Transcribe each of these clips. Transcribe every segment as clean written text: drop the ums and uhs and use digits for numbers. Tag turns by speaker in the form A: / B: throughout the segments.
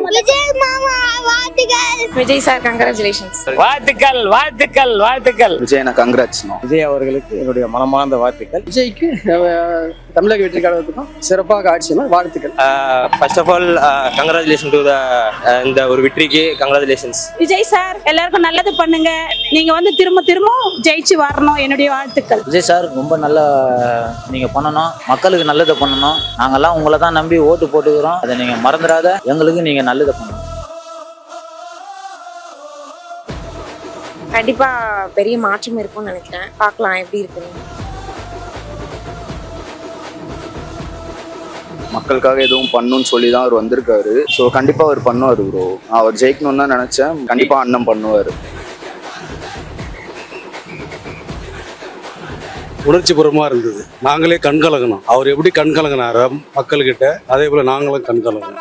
A: விஜய் மாமா வாழ்த்துக்கள்.
B: Vijay sir congratulations.
C: வாழ்த்துக்கள் வாழ்த்துக்கள் வாழ்த்துக்கள்.
D: விஜய் கங்க்ராட்ஸ்.
C: விஜய் அவர்களுக்கு என்னுடைய மனமார்ந்த வாழ்த்துக்கள்.
E: விஜய்க்கு தமிழக வெற்றி கழகத்துக்கும் சிறப்பாக ஆட்சியமா வாழ்த்துக்கள்.
D: First of all congratulation to இந்த ஒரு வெற்றிக்கு கங்க்ராச்சுலேஷன்ஸ்.
B: விஜய் சார் எல்லாருக்கும் நல்லது பண்ணுங்க. நீங்க வந்து திரும்ப ஜெயிச்சு வரணும். என்னுடைய வாழ்த்துக்கள்.
F: விஜய் சார் ரொம்ப நல்லா நீங்க பண்ணணும், மக்களுக்கு நல்லதை பண்ணணும். நாங்கெல்லாம் உங்களை தான் நம்பி ஓட்டு போட்டுக்கிறோம். அதை நீங்க மறந்துடாத, எங்களுக்கு நீங்க நல்லதை பண்ணணும்.
B: கண்டிப்பா பெரிய மாற்றம் இருக்கும்னு நினைக்கிறேன். பார்க்கலாம் எப்படி இருக்குன்னு.
D: மக்களுக்காக எதுவும் பண்ணணும்னு சொல்லி தான் அவர் வந்திருக்காரு. ஸோ கண்டிப்பாக அவர் பண்ணுவார் ப்ரோ. அவர் ஜெயிக்கணும்னு தான் நினச்சேன். கண்டிப்பாக அண்ணன் பண்ணுவார்.
G: உணர்ச்சிபூர்வமாக இருந்தது. நாங்களே கண்கலங்கணும். அவர் எப்படி கண்கலங்கினாரோ மக்கள்கிட்ட, அதே போல் நாங்களும் கண்கலங்கணும்.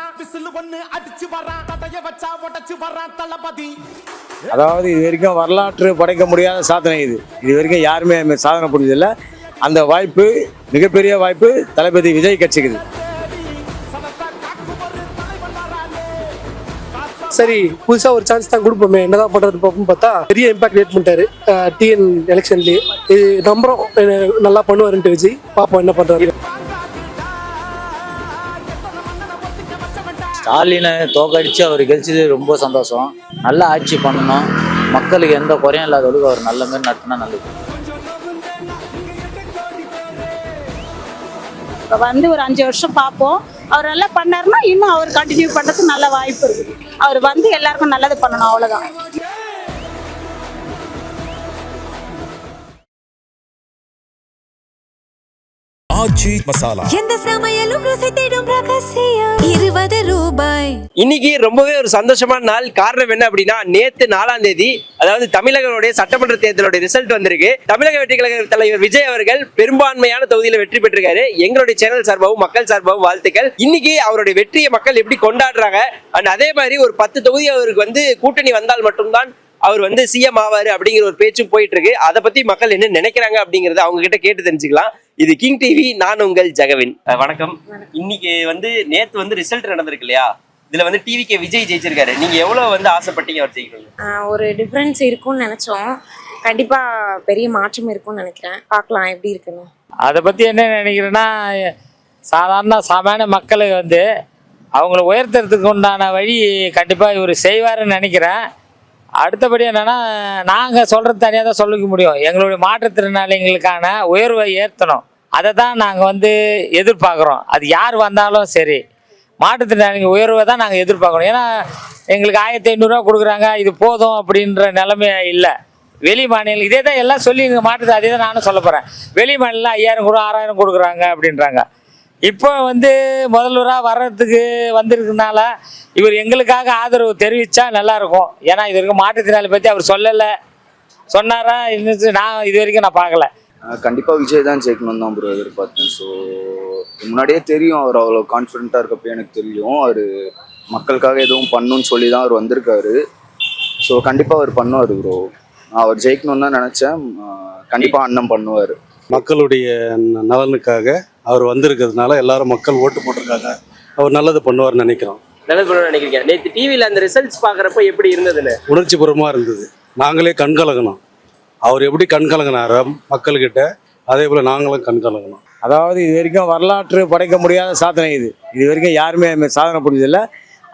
C: அதாவது இது வரைக்கும் வரலாற்று படைக்க முடியாத சாதனை. இது வரைக்கும் யாருமே சாதனை புரிஞ்சதில்லை. அந்த வாய்ப்பு, மிகப்பெரிய வாய்ப்பு தளபதி விஜய் கட்சிக்குது.
E: சரி, புதுசா ஒரு சான்ஸ் தான் கொடுப்போமே, என்னதான் பண்றது பார்ப்போம். பார்த்தா பெரிய இம்பாக்ட் கிரியேட் பண்ணிட்டாரு டிஎன் எலெக்ஷன்லயே. இது நம்புறோம் நல்லா பண்ணுவாருன்ட்டு விஜய். பார்ப்போம் என்ன பண்றாரு.
F: ஸ்டாலினை தோக்கடிச்சு அவர் கழிச்சது ரொம்ப சந்தோஷம். நல்லா ஆட்சி பண்ணணும், மக்களுக்கு எந்த குறையும் இல்லாதவளுக்கு அவர் நல்ல மாதிரி நடத்தினா நல்லது.
B: இப்போ வந்து ஒரு 5 வருஷம் பார்ப்போம். அவர் நல்லா பண்ணாருன்னா இன்னும் அவர் கண்டினியூ பண்றதுக்கு நல்ல வாய்ப்பு இருக்குது. அவர் வந்து எல்லாருக்கும் நல்லது பண்ணணும், அவ்வளவுதான்.
H: எந்த சமையலும் ருசி தேடும் ரகசியம் 20 ரூபாய்.
I: இன்னைக்கு ரொம்பவே ஒரு சந்தோஷமான நாள். காரணம் என்ன அப்படின்னா, நேத்து 4ஆம் தேதி, அதாவது தமிழகனுடைய சட்டமன்ற தேர்தலுடைய ரிசல்ட் வந்திருக்கு. தமிழக வெற்றி கழக தலைவர் விஜய் அவர்கள் பெரும்பான்மையான தொகுதியில வெற்றி பெற்றிருக்காரு. எங்களுடைய சேனல் சார்பாகவும் மக்கள் சார்பாகவும் வாழ்த்துக்கள். இன்னைக்கு அவருடைய வெற்றியை மக்கள் எப்படி கொண்டாடுறாங்க, அண்ட் அதே மாதிரி ஒரு 10 தொகுதி அவருக்கு வந்து கூட்டணி வந்தால் மட்டும்தான் அவர் வந்து சிஎம் ஆவாரு அப்படிங்கிற ஒரு பேச்சும் போயிட்டு இருக்கு. அதை பத்தி மக்கள் என்ன நினைக்கிறாங்க அப்படிங்கறத அவங்க கிட்ட கேட்டு தெரிஞ்சுக்கலாம். இது கிங் டிவி, நான் உங்கள் ஜெகவின். வணக்கம். இன்னைக்கு வந்து நேத்து வந்து ரிசல்ட் நடந்திருக்கு இல்லையா? இதுல வந்து டிவிக்கு விஜய் ஜெயிச்சிருக்காரு. நீங்க எவ்வளவு வந்து ஆசைப்பட்டீங்க அவர் ஜெயிக்கணும்?
B: ஒரு டிஃபரன்ஸ் இருக்கும்னு நினைச்சோம். கண்டிப்பா பெரிய மாற்றம் இருக்கும்னு நினைக்கிறேன். பார்க்கலாம் எப்படி இருக்குன்னு.
C: அதை பற்றி என்ன நினைக்கிறேன்னா, சாதாரண மக்களுக்கு வந்து அவங்கள உயர்த்துறதுக்கு உண்டான வழி கண்டிப்பாக இவர் செய்வாருன்னு நினைக்கிறேன். அடுத்தபடி என்னென்னா, நாங்கள் சொல்கிறது தனியாக தான் சொல்லிக்க முடியும். எங்களுடைய மாற்றுத்திறனாளிகளுக்கான உயர்வை ஏற்றணும். அதை தான் நாங்கள் வந்து எதிர்பார்க்குறோம். அது யார் வந்தாலும் சரி, மாற்றுத்திறனாளிங்க உயர்வை தான் நாங்கள் எதிர்பார்க்கணும். ஏன்னா எங்களுக்கு 1500 கொடுக்குறாங்க, இது போதும் அப்படின்ற நிலைமை இல்லை. வெளி மாநிலம் இதே தான் எல்லாம் சொல்லி மாற்றுது. அதே தான் நானும் சொல்ல போகிறேன். வெளி மாநிலம் 5000 கூட 6000 கொடுக்குறாங்க அப்படின்றாங்க. இப்போ வந்து முதல்வராக வர்றதுக்கு வந்திருக்கனால இவர் எங்களுக்காக ஆதரவு தெரிவித்தா நல்லாயிருக்கும். ஏன்னா இது வரைக்கும் மாற்றுத்திறனாளி பற்றி அவர் சொல்லலை. சொன்னாரா இன்னும் நான் இது வரைக்கும் நான் பார்க்கல.
D: கண்டிப்பாக விஜய் தான் ஜெயிக்கணும் தான் ப்ரோ எதிர்பார்த்தேன். ஸோ முன்னாடியே தெரியும் அவர் அவ்வளோ கான்ஃபிடென்ட்டாக இருக்கப்போ எனக்கு தெரியும். அவர் மக்களுக்காக எதுவும் பண்ணணும்னு சொல்லி தான் அவர் வந்திருக்காரு. ஸோ கண்டிப்பாக அவர் பண்ணுவார் ப்ரோ. அவர் ஜெயிக்கணும்னு தான் நினச்சேன். கண்டிப்பாக அண்ணன் பண்ணுவார். மக்களுடைய நலனுக்காக அவர் வந்திருக்கிறதுனால எல்லாரும் மக்கள் ஓட்டு போட்டிருக்காங்க. அவர் நல்லது பண்ணுவார்னு நினைக்கிறோம்.
I: நல்லது பண்ண நினைக்கிறீங்க. நேற்று டிவியில் அந்த ரிசல்ட்ஸ் பார்க்குறப்ப எப்படி இருந்ததுன்னு?
G: உணர்ச்சிபூர்வமாக இருந்தது. நாங்களே கண்கலங்கணும். அவர் எப்படி கண்கலங்கினாரோ மக்கள்கிட்ட, அதே போல் நாங்களும் கண்கலங்கணும்.
C: அதாவது இது வரைக்கும் வரலாற்று படைக்க முடியாத சாதனை. இது வரைக்கும் யாருமே சாதனை புரிஞ்சதில்லை.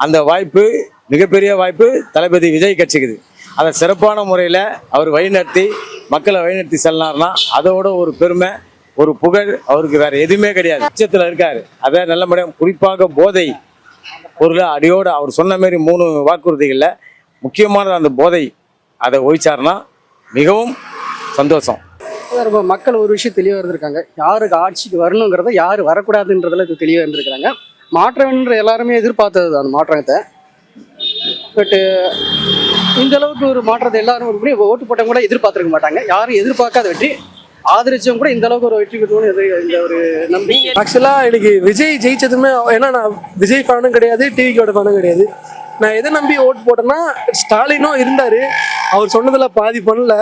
C: அந்த வாய்ப்பு, மிகப்பெரிய வாய்ப்பு தளபதி விஜய் கட்சிக்குது. அதை சிறப்பான முறையில் அவர் வழிநடத்தி மக்களை வழிநடத்தி செல்லார்னா அதோட ஒரு பெருமை, ஒரு புகழ் அவருக்கு வேறு எதுவுமே கிடையாது. உச்சத்தில் இருக்கார். அதை நல்ல முறையாக, குறிப்பாக போதை பொருள் அடியோடு அவர் சொன்ன மாரி 3 வாக்குறுதிகளில் முக்கியமானது அந்த போதை. அதை ஒழிச்சார்னா மிகவும் சந்தோஷம்.
E: மக்கள் ஒரு விஷயம் தெளிவாக இருந்திருக்காங்க. யாருக்கு ஆட்சிக்கு வரணுங்கிறத, யார் வரக்கூடாதுன்றதுல இது தெளிவாக இருந்திருக்கிறாங்க. மாற்றம்ன்ற எல்லாருமே எதிர்பார்த்தது அந்த மாற்றத்தை. பட்டு இந்த அளவுக்கு ஒரு மாற்றத்தை எல்லாரும் ஓட்டு போட்டவங்க கூட எதிர்பார்த்துருக்க மாட்டாங்க. யாரும் எதிர்பார்க்காத வெற்றி, ஆதரிச்சவங்க கூட இந்த அளவுக்கு ஒரு வெற்றி பெற்றோன்னு இந்த ஒரு நம்பிக்கை. ஆக்சுவலாக எனக்கு விஜய் ஜெயிச்சதுமே, ஏன்னா நான் விஜய் ஃபேனும் கிடையாது, டிவிக்கோட ஃபேனும் கிடையாது. நான் எதை நம்பி ஓட்டு போட்டேன்னா, ஸ்டாலினும் இருந்தார், அவர் சொன்னதில் பாதி பண்ணல.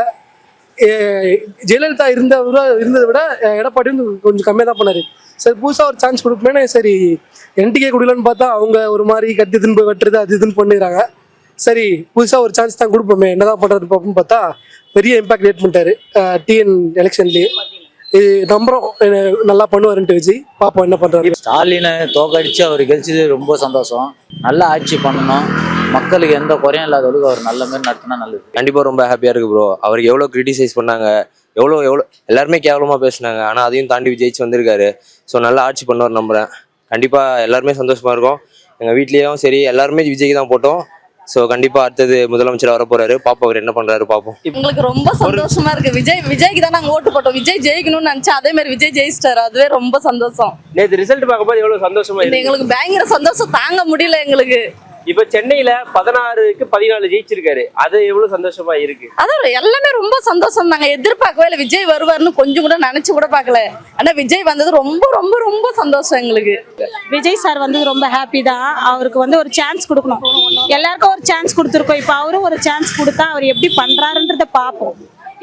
E: ஜெயலலிதா இருந்ததை விட எடப்பாடி வந்து கொஞ்சம் கம்மியாக தான் பண்ணார். சரி புதுசாக ஒரு சான்ஸ் கொடுப்பேன்னு சரி என்டிகே கொடுக்கலன்னு பார்த்தா அவங்க ஒரு மாதிரி கட்டி இதுன்னு போய் வெட்டுறது அது இதுன்னு பண்ணிடுறாங்க. சரி புதுசாக ஒரு சான்ஸ் தான் கொடுப்போமே என்னதான் பண்ணுறது பார்ப்போம்னு பார்த்தா பெரிய இம்பாக்ட் கிரியேட் பண்ணிட்டாரு டிஎன் எலெக்ஷன்லேயே. இது நம்புறோம் நல்லா பண்ணுவாருன்ட்டு விஜய், பார்ப்போம் என்ன பண்ணுறாரு.
F: ஸ்டாலினை தோக்கடிச்சு அவர் கழிச்சது ரொம்ப சந்தோஷம். நல்லா ஆட்சி பண்ணணும், மக்களுக்கு எந்த குறையும் இல்லாத அளவுக்கு அவர் நல்ல மாதிரி நடத்தினா நல்லது.
I: கண்டிப்பா ரொம்ப ஹாப்பியா இருக்கு ப்ரோ. அவருக்கு எவ்வளவு கிரிட்டிசைஸ் பண்ணாங்க, எவ்வளோ எல்லாருமே கேவலமா பேசினாங்க, ஆனா அதையும் தாண்டி விஜயிச்சு வந்திருக்காரு. ஸோ நல்லா ஆட்சி பண்ணுவார் நம்புறேன். கண்டிப்பா எல்லாருமே சந்தோஷமா இருக்கும். எங்க வீட்லயும் சரி எல்லாருமே விஜய்க்கு தான் போட்டோம். ஸோ கண்டிப்பா அடுத்தது முதலமைச்சர் வர போறாரு, பாப்போம் அவர் என்ன பண்றாரு பாப்போம்.
B: எங்களுக்கு ரொம்ப சந்தோஷமா இருக்கு. விஜய்க்கு தான் நாங்க ஓட்டு போட்டோம். விஜய் ஜெயிக்கணும்னு நினைச்சா அதே மாதிரி விஜய் ஜெயிச்சிட்டாரு. அதுவே ரொம்ப சந்தோஷம்.
I: நேற்று ரிசல்ட் பார்க்கும்போது எவ்வளவு சந்தோஷமா இருக்கு.
B: எங்களுக்கு பயங்கர சந்தோஷம், தாங்க முடியல எங்களுக்கு.
I: இப்ப சென்னையில 16க்கு 14 ஜெயிச்சிருக்காரு, அது எவ்வளவு சந்தோஷமா இருக்கு.
B: அதான் எல்லாமே ரொம்ப சந்தோஷம். நாங்க எதிர்பார்க்கவே இல்லை விஜய் வருவாருன்னு, கொஞ்சம் கூட நினைச்சு கூட பார்க்கல. ஆனா விஜய் வந்தது ரொம்ப ரொம்ப ரொம்ப சந்தோஷம் எங்களுக்கு. விஜய் சார் வந்தது ரொம்ப ஹாப்பி தான். அவருக்கு ஒரு சான்ஸ் கொடுக்கணும். எல்லாருக்கும் ஒரு சான்ஸ் கொடுத்துருக்கோம். இப்போ அவரும் ஒரு சான்ஸ் கொடுத்தா அவர் எப்படி பண்றாருன்றத பார்ப்போம்.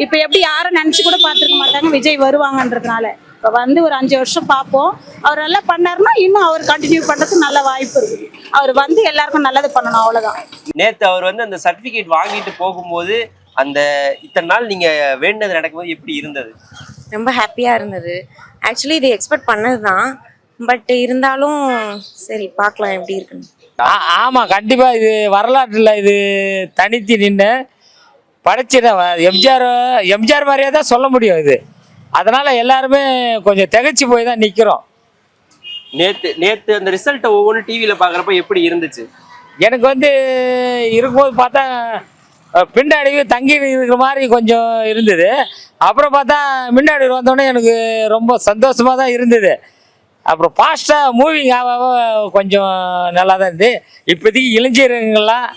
B: இப்போ எப்படி யாரும் நினைச்சு கூட பார்த்துருக்க மாட்டாங்க விஜய் வருவாங்கன்றதுனால. இப்போ ஒரு 5 வருஷம் பார்ப்போம். அவர் நல்லா பண்ணாருன்னா இன்னும் அவர் கண்டினியூ பண்றதுக்கு நல்ல வாய்ப்பு இருக்கு. அவர் எல்லாருக்கும் நல்லது பண்ணணும், அவ்வளவுதான்.
I: நேத்து அவர் அந்த சர்டிபிகேட் வாங்கிட்டு போகும்போது அந்த இத்தனை நாள் நீங்க வேண்டது நடக்கும்போது எப்படி இருந்தது?
A: ரொம்ப ஹாப்பியாக இருந்தது. ஆக்சுவலி இது எக்ஸ்பெக்ட் பண்ணது தான், பட் இருந்தாலும் சரி பார்க்கலாம் எப்படி இருக்குன்னு.
C: ஆமாம், கண்டிப்பாக இது வரலாற்றில் இது தனித்து நின்று படைச்சிட எம்ஜிஆர் மாதிரியே தான் சொல்ல முடியும் இது. அதனால எல்லாருமே கொஞ்சம் திகைச்சு போய் தான் நிற்கிறோம்.
I: நேத்து அந்த ரிசல்ட்டை ஒவ்வொன்றும் டிவியில் பார்க்குறப்ப எப்படி இருந்துச்சு?
C: எனக்கு இருக்கும்போது பார்த்தா பின்னாடி தங்கி இருக்கிற மாதிரி கொஞ்சம் இருந்தது. அப்புறம் பார்த்தா முன்னாடி வந்தோடனே எனக்கு ரொம்ப சந்தோஷமாக தான் இருந்தது. அப்புறம் ஃபாஸ்ட்டாக மூவிங் ஆக கொஞ்சம் நல்லா தான் இருந்தது. இப்போதைக்கு இளைஞர்கள்லாம்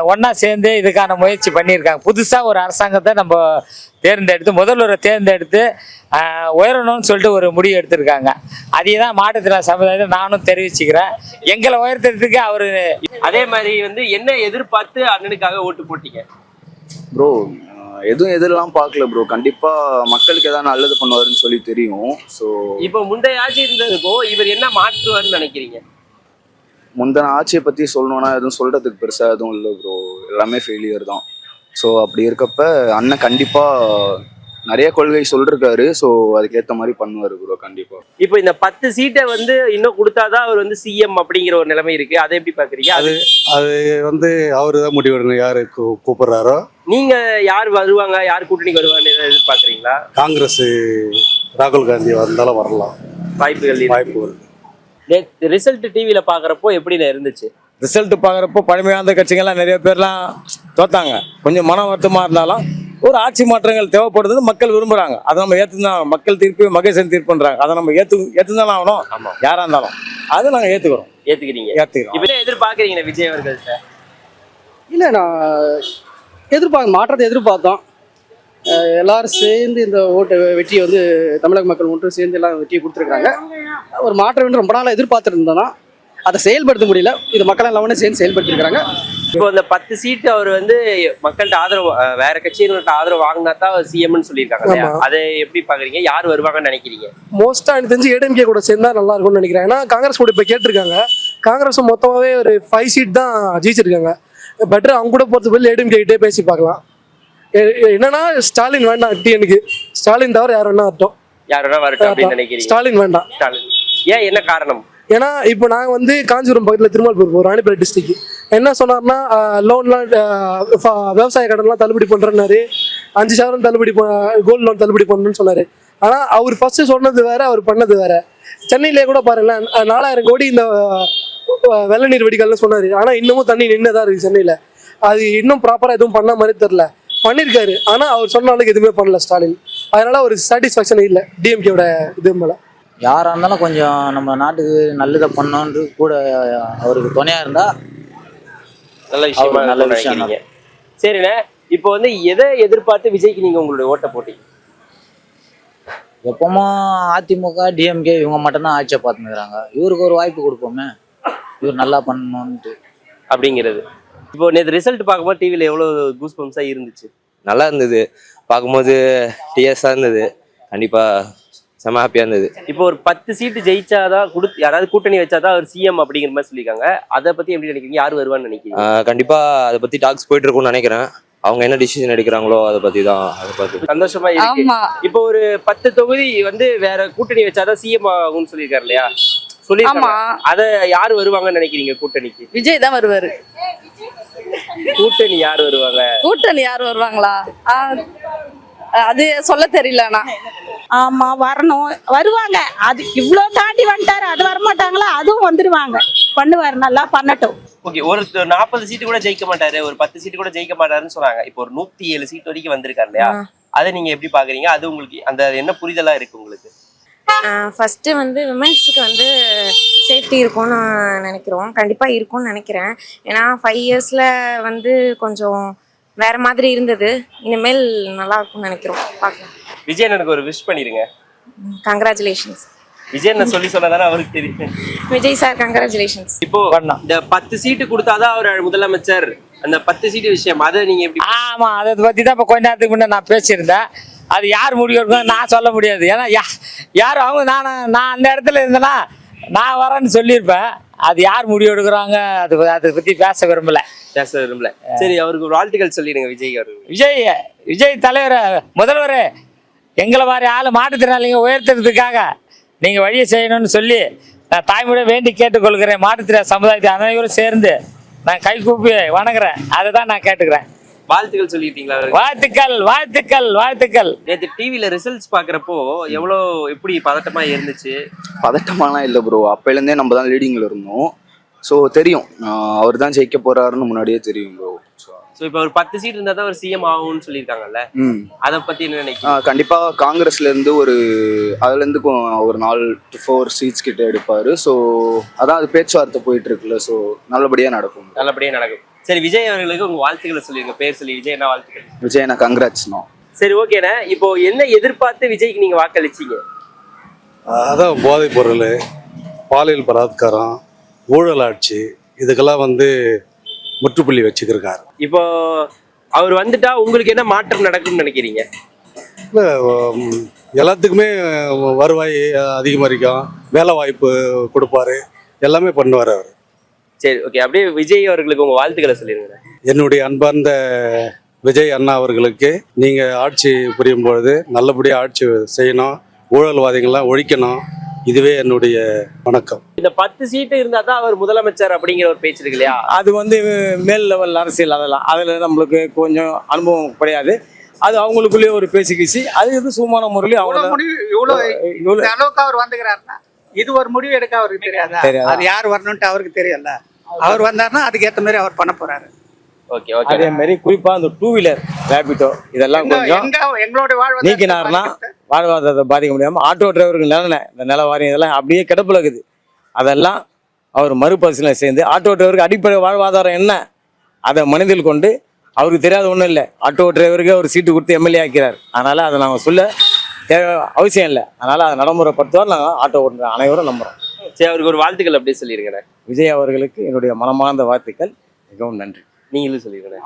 C: ஒன்றா சேர்ந்து இதுக்கான முயற்சி பண்ணியிருக்காங்க. புதுசாக ஒரு அரசாங்கத்தை நம்ம தேர்ந்தெடுத்து முதல்வரை தேர்ந்தெடுத்து உயரணும்னு சொல்லிட்டு ஒரு முடிவு எடுத்திருக்காங்க. அதே தான் மாற்றுத்திறனாளி சமுதாயத்தை நானும் தெரிவிச்சுக்கிறேன். எங்களை உயர்த்துறதுக்கு அவர்
I: அதே மாதிரி என்ன எதிர்பார்த்து அண்ணனுக்காக ஓட்டு போட்டீங்க
D: ப்ரோ? எதுவும் எதிரெல்லாம் பார்க்கல ப்ரோ. கண்டிப்பா மக்களுக்கு ஏதாவது நல்லது பண்ணுவாருன்னு சொல்லி தெரியும். ஸோ
I: இப்போ முந்தைய ஆட்சி இருந்ததுக்கும் இவர் என்ன மாற்றுவார்னு நினைக்கிறீங்க?
D: முந்தின ஆட்சியை பற்றி சொல்லணும்னா எதுவும் சொல்கிறதுக்கு பெருசாக எதுவும் இல்லை ப்ரோ. எல்லாமே ஃபெயிலியர் தான். ஸோ அப்படி இருக்கப்ப அண்ணன் கண்டிப்பாக நிறைய கொள்கை சொல்லிருக்காரு. ஸோ அதுக்கேற்ற மாதிரி பண்ணுவார் ப்ரோ கண்டிப்பாக.
I: இப்போ இந்த 10 சீட்டை இன்னும் கொடுத்தாதான் அவர் சிஎம் அப்படிங்கிற ஒரு நிலைமை இருக்கு. அதை எப்படி பார்க்குறீங்க?
G: அது அவரு தான் முடிவெடுக்கணும் யாரு கூப்பிடுறாரோ.
I: நீங்க யார் வருவாங்க, யார் கூட்டணிக்கு வருவாங்கன்னு எதிர்பார்க்குறீங்களா?
G: காங்கிரஸ் ராகுல் காந்தி வந்தாலும் வரலாம், வாய்ப்பு இருக்கு.
I: ரிசல்ட் டிவியில பாக்குறப்போ எப்படி இருந்துச்சு?
J: ரிசல்ட் பார்க்குறப்போ பழமையான கட்சிகள்லாம் நிறைய பேர்லாம் தோத்தாங்க. கொஞ்சம் மன வருத்தமாக இருந்தாலும் ஒரு ஆட்சி மாற்றங்கள் தேவைப்படுறது மக்கள் விரும்புகிறாங்க. அதை நம்ம ஏற்றுதான். மக்கள் தீர்ப்பு மகேசன் தீர்ப்புன்றாங்க. அதை நம்ம ஏற்றுதானே ஆகணும்.
I: ஆமாம்,
J: யாராக இருந்தாலும் அதை நாங்கள் ஏற்றுக்கிறோம்.
I: இப்போ எதிர்பார்க்குறீங்க விஜய் அவர்கள்ட்ட?
E: இல்லை, நான் மாற்றத்தை எதிர்பார்த்தோம். எல்லாரும் சேர்ந்து இந்த வெற்றியை தமிழக மக்கள் ஒன்று சேர்ந்து எல்லாம் வெற்றியை கொடுத்துருக்காங்க. ஒரு மாற்றம் வேண்டும் ரொம்ப நாளாக எதிர்பார்த்துட்டு இருந்தோம்னா அதை செயல்படுத்த முடியல. இது மக்கள் எல்லாம் சேர்ந்து செயல்படுத்திருக்காங்க.
I: இப்போ இந்த 10 சீட்டு அவர் மக்கள்கிட்ட ஆதரவு, வேற கட்சியினர்கிட்ட ஆதரவு வாங்கினா தான் சிஎம்னு சொல்லியிருக்காங்க. அதை எப்படி பாக்குறீங்க? யார் வருவாங்கன்னு நினைக்கிறீங்க?
E: மோஸ்டா எனக்கு தெரிஞ்சு ஏடிஎம்கே கூட சேர்ந்தா நல்லா இருக்கும்னு நினைக்கிறேன். ஏன்னா காங்கிரஸ் கூட இப்போ கேட்டிருக்காங்க. காங்கிரஸ் மொத்தமாகவே ஒரு 5 சீட் தான் ஜெயிச்சிருக்காங்க. பெட்டர் அவங்க கூட போகிறது பதில் ஏடிஎம்கே கிட்டே பேசி பார்க்கலாம். என்னன்னா ஸ்டாலின் வேண்டாம். டிஎனுக்கு ஸ்டாலின் தவிர யார் வேணா வரட்டும்,
I: யார் வேணா வரட்டும் அப்படின்னு நினைக்கிறீங்க?
E: ஸ்டாலின் வேண்டாம்.
I: ஏன், என்ன காரணம்?
E: ஏன்னா இப்போ நாங்கள் காஞ்சிபுரம் பக்கத்தில் திருமால்பூர் போகிறோம், ராணிப்பேட்டை டிஸ்ட்ரிக்ட். என்ன சொன்னார்னா லோன்லாம் விவசாய கடன்லாம் தள்ளுபடி பண்ணுறேன்னாரு. 5,000 தள்ளுபடி கோல்டு லோன் தள்ளுபடி பண்ணணும்னு சொன்னார். ஆனால் அவர் ஃபர்ஸ்ட் சொன்னது வேற, அவர் பண்ணது வேற. சென்னையிலே கூட பாருங்களேன், 4,000 கோடி இந்த வெள்ள நீர் வடிகால்னு சொன்னார். ஆனால் இன்னமும் தண்ணி நின்றுதான் இருக்குது சென்னையில். அது இன்னும் ப்ராப்பராக எதுவும் பண்ண மாதிரி தெரில. பண்ணியிருக்காரு, ஆனால் அவர் சொன்ன அளவுக்கு எதுவுமே பண்ணல ஸ்டாலின். அதனால ஒரு சாட்டிஸ்ஃபேக்ஷன் இல்லை டிஎம்கேவோட இது மேலே.
F: யாராக இருந்தாலும் கொஞ்சம் நம்ம நாட்டுக்கு நல்லதை பண்ணோன்று கூட அவருக்கு துணையாக இருந்தால்
I: நல்ல விஷயம். சரிண்ணே, இப்போ எதை எதிர்பார்த்து விஜய்க்கு நீங்க உங்களுடைய ஓட்டை போட்டீங்க?
F: எப்பவுமே அதிமுக டிஎம்கே இவங்க மட்டும்தான் ஆட்சியை பார்த்துக்கிறாங்க. இவருக்கு ஒரு வாய்ப்பு கொடுப்போமே, இவர் நல்லா பண்ணணும்ட்டு
I: அப்படிங்கிறது. இப்போ நேற்று ரிசல்ட் பார்க்கும்போது டிவியில் எவ்வளோ கூஸ் பம்ப்ஸாக இருந்துச்சு?
K: நல்லா இருந்தது, பார்க்கும்போது டிஎஸ்ஸாக இருந்தது. கண்டிப்பாக
I: செம ஹாப்பியா இருந்தது. இப்போ ஒரு 10 சீட்டு ஜெயிச்சாதான் யாராவது கூட்டணி வச்சாதான் அவர் சிஎம் அப்படிங்கிற மாதிரி சொல்லியிருக்காங்க. அதை பத்தி எப்படி நினைக்கிறீங்க? யார் வருவான்னு நினைக்கிறீங்க?
K: கண்டிப்பா அதை பத்தி டாக்ஸ் போயிட்டு இருக்கும்னு நினைக்கிறேன். அவங்க என்ன டிசிஷன் எடுக்கிறாங்களோ அதை பத்தி தான். அதை பார்த்து
I: சந்தோஷமா இருக்கு. இப்போ ஒரு 10 தொகுதி வந்து வேற கூட்டணி வச்சாதான் சிஎம் ஆகும்னு சொல்லியிருக்காரு இல்லையா? சொல்லிருக்காங்க. அத யாரு வருவாங்கன்னு நினைக்கிறீங்க கூட்டணிக்கு?
B: விஜய் தான் வருவாரு.
I: கூட்டணி யார் வருவாங்க?
B: கூட்டணி யார் வருவாங்களா? அது சொல்ல தெரியலண்ணா.
L: ஆமா வரணும், வருவாங்க. அது இவ்வளோ தாண்டி வந்துட்டாரு, அது வரமாட்டாங்களா? அதுவும் வந்துடுவாங்க, பண்ணுவாரு, நல்லா பண்ணட்டும்.
I: ஓகே, ஒரு 40 சீட்டு கூட ஜெயிக்க மாட்டாரு, ஒரு 10 சீட்டு கூட ஜெயிக்க மாட்டாருன்னு சொன்னாங்க. இப்போ ஒரு 107 சீட் வரைக்கும் வந்திருக்காரு இல்லையா? அதை நீங்க எப்படி பாக்குறீங்க? அது உங்களுக்கு அந்த என்ன புரிதலா இருக்கு உங்களுக்கு?
A: ஃபஸ்ட்டு வந்து விமென்ஸுக்கு வந்து சேஃப்டி இருக்கும்னு நினைக்கிறோம். கண்டிப்பாக இருக்கும்னு நினைக்கிறேன். ஏன்னா 5 இயர்ஸில் வந்து கொஞ்சம் வேற மாதிரி இருந்தது. இனிமேல் நல்லா இருக்கும்னு நினைக்கிறோம். பார்க்கலாம்.
I: விஜய் எனக்கு ஒரு விஷ் பண்ணிடுங்க.
A: கங்க்ராச்சுலேஷன்ஸ்.
I: விஜய் என்ன சொல்லி சொன்னதானே அவருக்கு தெரியும்.
A: Vijay sir congratulations.
I: இப்போ இந்த 10 சீட்டு கொடுத்தாதான் அவர் முதலமைச்சர், அந்த 10 சீட்டு விஷயம் அதை நீங்க எப்படி?
C: ஆமா, அதை பத்தி தான் இப்போ கொஞ்ச நேரத்துக்கு முன்னே நான் பேசியிருந்தேன். அது யார் முடிவு எடுக்கணும் நான் சொல்ல முடியாது. ஏன்னா யார் அவங்க நான் அந்த இடத்துல இருந்தேன்னா நான் வரேன்னு சொல்லியிருப்பேன். அது யார் முடிவு எடுக்கிறாங்க அதை பத்தி பேச விரும்பல.
I: சரி, அவருக்கு ஒரு வாழ்த்துக்கள் சொல்லிடுங்க விஜய் அவருக்கு.
C: விஜய் தலைவர், முதல்வர், எங்களை மாதிரி ஆளு மாற்றுத்திறனாளிங்க உயர்த்துறதுக்காக நீங்க வழியை செய்யணும்னு சொல்லி நான் தாய்மொழியை வேண்டி கேட்டுக்கொள்கிறேன். மாற்றுத்திறனாளி சமுதாயத்தை அனைவரும் சேர்ந்து நான் கை கூப்பி வணங்குறேன். அதை தான் நான் கேட்டுக்கிறேன்.
I: வாழ்த்துக்கள் சொல்லிட்டீங்களா?
C: வாழ்த்துக்கள் வாழ்த்துக்கள் வாழ்த்துக்கள்.
I: நேற்று டிவில ரிசல்ட்ஸ் பாக்குறப்போ எப்படி பதட்டமா இருந்துச்சு?
D: பதட்டமாலாம் இல்லை ப்ரோ, அப்போலேருந்தே நம்ம தான் லீடிங்கில் இருந்தோம். ஸோ தெரியும் அவர் தான் ஜெயிக்க போறாருன்னு முன்னாடியே தெரியும் ப்ரோ.
I: ஸோ இப்போ ஒரு 10 சீட் இருந்தால் தான் ஒரு சிஎம் ஆகும்னு சொல்லியிருக்காங்கல்ல, அதை பற்றி என்ன நினைக்கிறீங்க?
D: கண்டிப்பாக காங்கிரஸ்லேருந்து அதுலேருந்து ஒரு 4 to 4 சீட்ஸ் கிட்ட எடுப்பார். ஸோ அதான் அது பேச்சுவார்த்தை போயிட்டு இருக்குல்ல. ஸோ நல்லபடியாக நடக்கும்.
I: சரி, விஜய் அவர்களுக்கு உங்க வாழ்த்துக்களை சொல்லிருங்க. பேர் சொல்லி விஜய் என்ன வாழ்த்துக்கள்?
D: விஜய் நான் கங்க்ராட்ஸ்ண்ணா.
I: சரி, ஓகேண்ணே. இப்போ என்ன எதிர்பார்த்து விஜய்க்கு நீங்க வாக்களிச்சீங்க?
G: அதான் போதைப் பொருள், பாலியல் பலாத்காரம், ஊழல் ஆட்சி, இதுக்கெல்லாம் முற்றுப்புள்ளி வச்சுக்கிருக்காரு.
I: இப்போ அவர் வந்துட்டா உங்களுக்கு என்ன மாற்றம் நடக்கும்னு நினைக்கிறீங்க?
G: எல்லாத்துக்குமே வருவாய் அதிகமாரிக்கும், வேலை வாய்ப்பு கொடுப்பாரு, எல்லாமே பண்ணுவார் அவர்.
I: சரி, ஓகே. அப்படியே விஜய் அவர்களுக்கு உங்க வாழ்த்துக்களை சொல்லிருங்க.
G: என்னுடைய அன்பார்ந்த விஜய் அண்ணா அவர்களுக்கு நீங்கள் ஆட்சி புரியும் பொழுது நல்லபடியாக ஆட்சி செய்யணும், ஊழல்வாதிகள்லாம் ஒழிக்கணும். இதுவே என்னுடைய வணக்கம்.
I: இந்த 10 சீட்டு இருந்தா தான் அவர் முதலமைச்சர் அப்படிங்கிற ஒரு பேச்சு இருக்கு இல்லையா?
J: அது மேல் லெவல் அரசியல். அதில் நம்மளுக்கு கொஞ்சம் அனுபவம் கிடையாது. அது அவங்களுக்குள்ளேயே ஒரு பேசிக்கிச்சு. அது சுமான முறையில் அவங்க
E: அளவுக்கு அவர் வந்துக்கிறாருன்னா இது ஒரு முடிவு எடுக்க அவருக்கு தெரியாது. அது யார் வரணும்ட்டு அவருக்கு தெரியல. அவர் வந்தாருன்னா அதுக்கு ஏற்ற மாதிரி அவர் பண்ண போறாரு.
I: Okay okay.
J: அதே மாதிரி குறிப்பா அந்த 2 வீலர் ரேபிட்டோ இதெல்லாம் கொஞ்சம்
E: எங்களோட
J: நீக்கினாருன்னா வாழ்வாதாரத்தை பாதிக்க முடியாம ஆட்டோ டிரைவருக்கு இந்த நில வாரியம் இதெல்லாம் அப்படியே கிடப்புல இருக்குது. அதெல்லாம் அவர் மறுபரிசீலனை செய்து ஆட்டோ டிரைவருக்கு அடிப்படை வாழ்வாதாரம் என்ன அதை மனதில் கொண்டு, அவருக்கு தெரியாத ஒன்றும் இல்லை, ஆட்டோ டிரைவருக்கு ஒரு சீட்டு கொடுத்து எம்எல்ஏ ஆக்கிறார். அதனால அதை நாங்கள் சொல்ல அவசியம் இல்லை. அதனால அதை நடைமுறைப்படுத்துவார். நாங்கள் ஆட்டோ ஓட்டுற அனைவரும் நம்புறோம்.
I: சரி, அவருக்கு ஒரு வாழ்த்துக்கள் அப்படியே சொல்லிருங்க.
J: விஜய் அவர்களுக்கு என்னுடைய மனமார்ந்த வாழ்த்துக்கள். மிகவும் நன்றி.
I: நீங்களும் சொல்லிருங்க.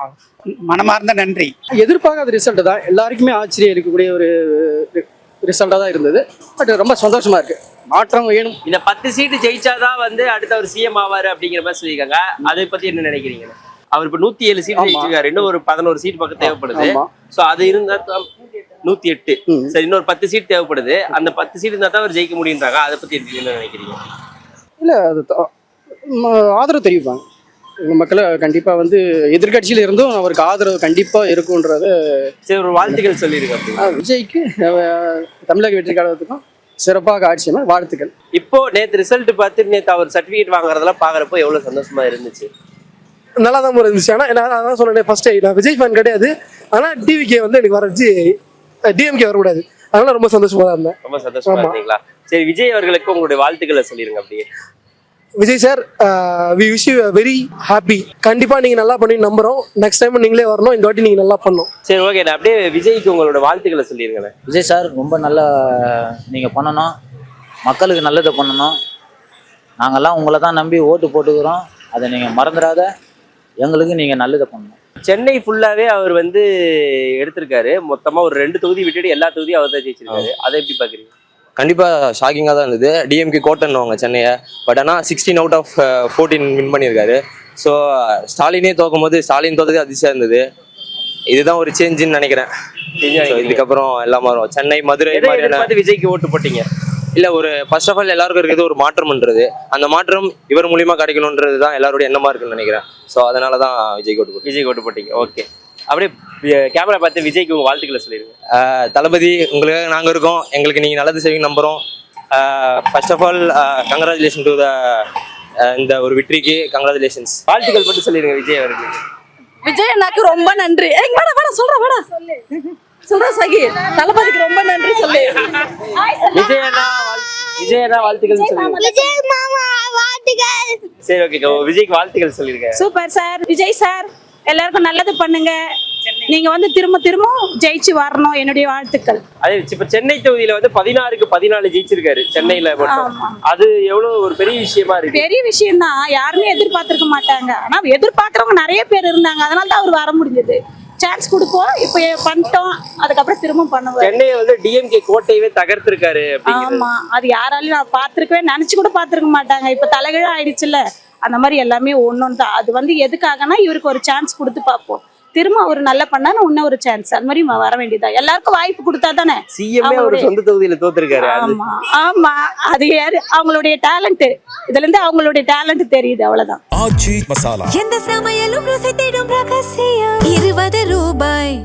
E: மனமார்ந்த நன்றி. எதிர்பார்க்காத ரிசல்ட் தான், எல்லாருக்குமே ஆச்சரியம் இருக்கக்கூடிய ஒரு ரிசல்ட்டாக தான் இருந்தது. பட் ரொம்ப சந்தோஷமா இருக்கு. மாற்றம் வேணும்.
I: இந்த 10 சீட்டு ஜெயிச்சாதான் அடுத்த ஒரு சிஎம் ஆவாரு அப்படிங்கிற மாதிரி சொல்லியிருக்காங்க. அதை பத்தி என்ன நினைக்கிறீங்க? அவர் இப்ப 107 சீட் ஜெயிச்சிருக்காரு. இன்னும் ஒரு 11 சீட் பக்கம் தேவைப்படுது. சோ அது இருந்தா 108. சரி, இன்னொரு 10 சீட் தேவைப்படுது. அந்த 10 சீட் இருந்தா தான் அவர் ஜெயிக்க முடியுன்றாங்க. அதை பத்தி என்ன நினைக்கிறீங்க?
E: இல்ல, அது ஆதரவு தெரிவிப்பாங்க. மக்களை கண்டிப்பா எதிர்கட்சியில இருந்தும் அவருக்கு ஆதரவு கண்டிப்பா இருக்கும்ன்றது.
I: சரி, ஒரு வாழ்த்துக்கள் சொல்லியிருக்காங்க
E: விஜய்க்கு, தமிழக வெற்றி கழகத்துக்கும் சிறப்பாக ஆட்சியமா வாழ்த்துக்கள்.
I: இப்போ நேற்று ரிசல்ட் பார்த்து நேற்று அவர் சர்டிபிகேட் வாங்குறதெல்லாம் பாக்குறப்போ எவ்வளவு சந்தோஷமா இருந்துச்சு?
E: நல்லா தான் இருந்துச்சு. ஆனா நான் சொன்னேன், ஃபர்ஸ்ட் நான் விஜய் ஃபேன் கிடையாது. ஆனா டிவிகே எனக்கு வரச்சு, டிஎம்கே வரக்கூடாது. அதனால ரொம்ப சந்தோஷமா தான் இருந்தேன்.
I: ரொம்ப சந்தோஷமா இருந்தீங்களா? சரி, விஜய் அவர்களுக்கு உங்களுடைய வாழ்த்துக்களை சொல்லிருங்க அப்படியே.
E: Vijay sir, we wish you very happy. கண்டிப்பா நீங்க நல்லா பண்ணி நம்புறோம். நெக்ஸ்ட் டைம் நீங்களே வரணும். இந்த வாட்டி நீங்க நல்லா பண்ணணும்.
I: சரி, ஓகே. அப்படியே விஜய்க்கு உங்களோட வாழ்த்துக்களை சொல்லிருங்க.
F: விஜய் சார், ரொம்ப நல்லா நீங்கள் பண்ணணும், மக்களுக்கு நல்லதை பண்ணணும். நாங்கள்லாம் உங்களை தான் நம்பி ஓட்டு போட்டுக்கிறோம். அதை நீங்கள் மறந்துடாத, எங்களுக்கு நீங்கள் நல்லதை பண்ணணும்.
I: சென்னை ஃபுல்லாவே அவர் எடுத்திருக்காரு. மொத்தமா ஒரு 2 தொகுதி விட்டுட்டு எல்லா தொகுதியும் அவர் தான் ஜெயிச்சிருக்காரு. அதை எப்படி பாக்குறீங்க?
K: கண்டிப்பாக ஷாக்கிங்காக தான் இருந்தது. டிஎம்கே கோட்டைன்னுவாங்க சென்னையை, பட் ஆனால் 16 அவுட் ஆஃப் 14 வின் பண்ணியிருக்காரு. ஸோ ஸ்டாலினே தோக்கும் போது ஸ்டாலின் தோத்ததே அதிர்ச்சியாக இருந்தது. இதுதான் ஒரு சேஞ்சுன்னு நினைக்கிறேன். So, இதுக்கப்புறம் எல்லாம் மாறும். சென்னை, மதுரை மாதிரியான
I: விஜய்க்கு ஓட்டு போட்டீங்க?
K: இல்லை, ஒரு ஃபர்ஸ்ட் ஆஃப் ஆல் எல்லாருக்கும் இருக்கிறது ஒரு மாற்றம்ன்றது, அந்த மாற்றம் இவர் மூலியமா கிடைக்கணுன்றது தான் எல்லாருடைய எண்ணமா இருக்குன்னு நினைக்கிறேன். ஸோ அதனால தான் விஜய்க்கு ஓட்டு போட்டேன்.
I: விஜய்க்கு ஓட்டு போட்டீங்க. ஓகே, அப்படியே கேமரா பார்த்து விஜய்க்கு உங்க வாழ்த்துக்களை சொல்லிடுங்க.
K: தளபதி, உங்களுக்காக நாங்கள் இருக்கோம், எங்களுக்கு நீங்கள் நல்லது செய்வீங்க நம்புகிறோம். First of all congratulation to the இந்த ஒரு வெற்றிக்கு கங்க்ராச்சுலேஷன்ஸ்.
I: வாழ்த்துக்கள் மட்டும் சொல்லிடுங்க விஜய் அவர்களுக்கு.
B: விஜய் அண்ணாக்கு ரொம்ப நன்றி. வாடா சொல்ற சகி, தளபதிக்கு ரொம்ப நன்றி சொல்லு.
I: விஜய் அண்ணா வாழ்த்துக்கள் சொல்லிடுங்க. சரி, ஓகே, விஜய்க்கு வாழ்த்துக்கள் சொல்லிருங்க.
L: சூப்பர் சார், விஜய் சார் எல்லாருக்கும் நல்லது பண்ணுங்க. நீங்க வந்து திரும்ப திரும்ப ஜெயிச்சு வரணும், என்னுடைய வாழ்த்துக்கள்.
I: அதே இப்ப சென்னை தொகுதியில வந்து 16க்கு 14 ஜெயிச்சிருக்காரு சென்னையில மட்டும். அது எவ்வளவு ஒரு பெரிய விஷயமா இருக்கு.
L: பெரிய விஷயம் தான், யாருமே எதிர்பார்த்திருக்க மாட்டாங்க. ஆனா எதிர்பார்க்கறவங்க நிறைய பேர் இருந்தாங்க, அதனால தான் அவர் வர முடிஞ்சது. சான்ஸ் கொடுப்போம், இப்ப பண்ணிட்டோம், அதுக்கப்புறம் திரும்ப பண்ணுவோம்.
I: சென்னையை வந்து டிஎம்கே கோட்டையவே தகர்த்திருக்காரு.
L: ஆமா, அது யாராலையும் நான் பார்த்திருக்கவே நினைச்சு கூட பார்த்திருக்க மாட்டாங்க. இப்ப தலைகீழ ஆயிடுச்சுல்ல, அந்த மாதிரி எல்லாமே ஒன்னொன்னு தான். அது வந்து எதுக்காகனா இவருக்கு ஒரு சான்ஸ் கொடுத்து பார்ப்போம், திரும்ப அவர் நல்லா பண்ணா இன்னும் ஒரு சான்ஸ், அந்த மாதிரி வர வேண்டியதா. எல்லாருக்கும் வாய்ப்பு கொடுத்தா தானே.
I: சிஎம்ஏ ஒரு சொந்த தொகுதியில தோத்துருக்காரு.
L: ஆமா ஆமா, அது யாரு அவங்களுடைய டேலண்ட், இதுல இருந்து அவங்களுடைய டேலண்ட் தெரியுது, அவ்வளவுதான்.
H: எந்த சமையலும் ருசி தேடும் ரகசியம் 20 ரூபாய்.